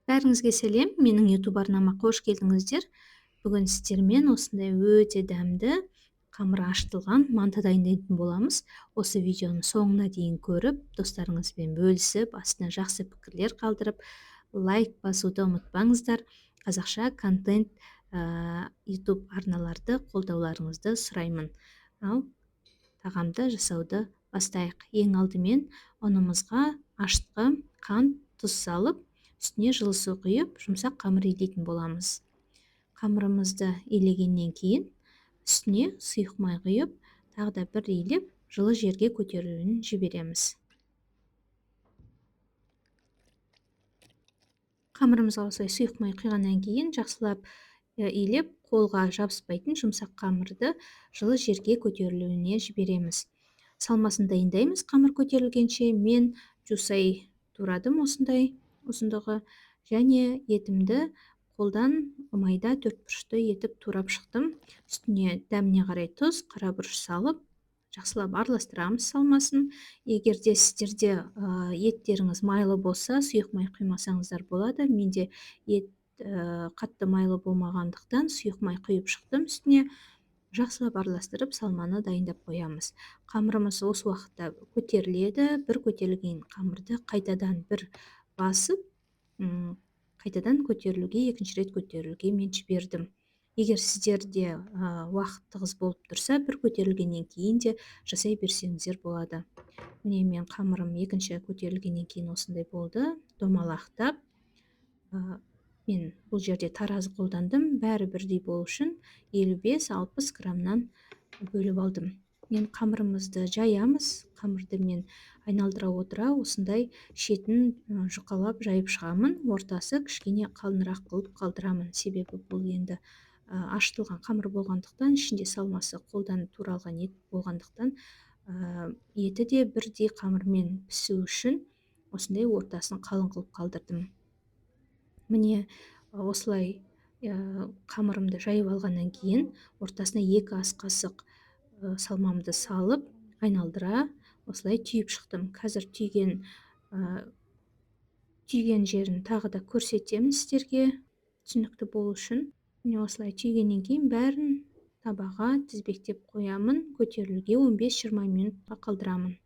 Бәріңізге сәлем, менің YouTube арнама қош келдіңіздер. Бүгін сіздермен осындай өте дәмді қамыр ашытылған манты дайындайтын боламыз. Осы видеоны соңына дейін көріп, достарыңызбен бөлісіп, астына жақсы пікірлер қалдырып, лайк басуды ұмытпаңыздар. Қазақша контент YouTube арналарды қолдауларыңызды сұраймын. Ал тағамды жасауды бастайық. Ең алдымен ұнымызға ашытқы, қант, тұз салып, үстіне жылы су құйып, жұмсақ қамыр илейтін боламыз. Қамырымызды илегеннен кейін үстіне сұйық май құйып, тағы да бір илеп, жылы жерге көтерілуін жібереміз. Қамырымызға осылай сұйық май құйғаннан кейін жақсылап илеп, қолға жабыспайтын жұмсақ қамырды жылы жерге көтерілуіне жібереміз. Салмасын дайындаймыз. Қамыр көтерілгенше мен жусай турадым осындай ұзындығы, және етімді қолдан майда төртбұрышты етіп турап шықтым. Үстіне дәміне қарай тұз, қара бұрыш салып, жақсылап араластырамыз салмасын. Егер де сіздерде еттеріңіз майлы болса, сұйық май құймасаңыздар болады. Менде ет қатты майлы болмағандықтан сұйық май құйып шықтым үстіне. Жақсылап араластырып, салманы дайындап қоямыз. Қамырымыз осы уақытта көтеріледі. Бір көтерілген қамырды қайтадан бір басып, қайтадан көтерілуге, екінші рет көтерілуге мен жібердім. Егер сіздерде уақыт тығыз болып тұрса, бір көтерілгеннен кейін де жасай берсеңіздер болады. Міне мен қамырым екінші көтерілгеннен кейін осындай болды. Домалақтап, мен бұл жерде таразы қолдандым. Бәрі бірдей болу үшін 55-60 граммнан бөліп алдым. Мен қамырымызды жаямыз. Қамырды мен айналдыра отыра осындай шетін жұқалап жайып шығамын. Ортасы кішкене қалынырақ қылып қалдырамын. Себебі бұл енді ашытылған қамыр болғандықтан, ішінде салмасы қолдан туралған ет болғандықтан, еті де бірдей қамырмен пісу үшін осындай ортасын қалың қылып қалдырдым. Міне осылай қамырымды жайып алғаннан кейін ортасына 2 ас қасық салмамды салып, айналдыра осылай түйіп шықтым. Қазір түйген жерін тағы да көрсетемін сіздерге, түсінікті болу үшін. Міне осылай түйгеннен кейін бәрін табаға тізбектеп қоямын. Көтерілуге 15-20 минутқа қалдырамын.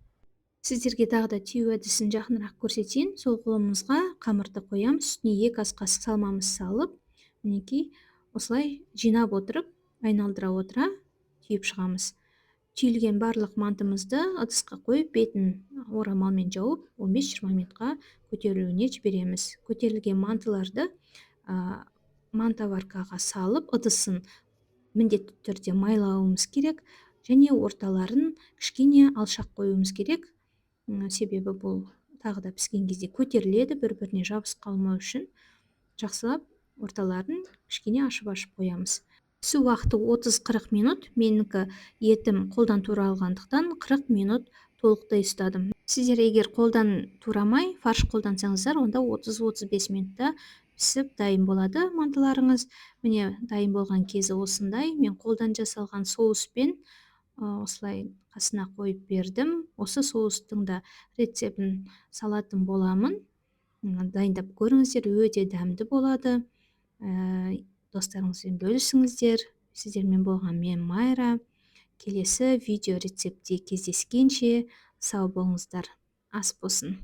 Сіздерге тағы да түйу әдісін жақынырақ көрсетейін. Сол қолымызға қамырды қоямыз, үстіне 2 ас қасық салмамыз салып, мінекей осылай жинап отырып, айналдыра отыра түйіп шығамыз. Түйілген барлық мантымызды ыдысқа қойып, бетін орамалмен жауып, 15-20 минутқа көтерілуіне жібереміз. Көтерілген мантыларды мантаваркаға салып, ыдысын міндетті түрде майлауымыз керек, және орталарын кішкене алшақ қоюымыз керек. Себебі бұл тағы да піскен кезде көтеріледі, бір-біріне жабысып қалмау үшін. Жақсылап орталарын кішкене ашып-ашып қоямыз. Пісу уақыты 30-40 минут. Менікі етім қолдан туралғандықтан 40 минут толықтай ұстадым. Сіздер егер қолдан турамай, фарш қолдансаңыздар, онда 30-35 минутта пісіп дайын болады мантыларыңыз. Міне дайын болған кезі осындай. Мен қолдан жасалған соуспен осылай қасына қойып бердім. Осы соустың да рецептін салатын боламын. Дайындап көріңіздер, өте дәмді болады. Достарыңызбен бөлісіңіздер. Сіздермен болған мен Майра. Келесі видео рецептте кездескенше сау болыңыздар. Ас болсын.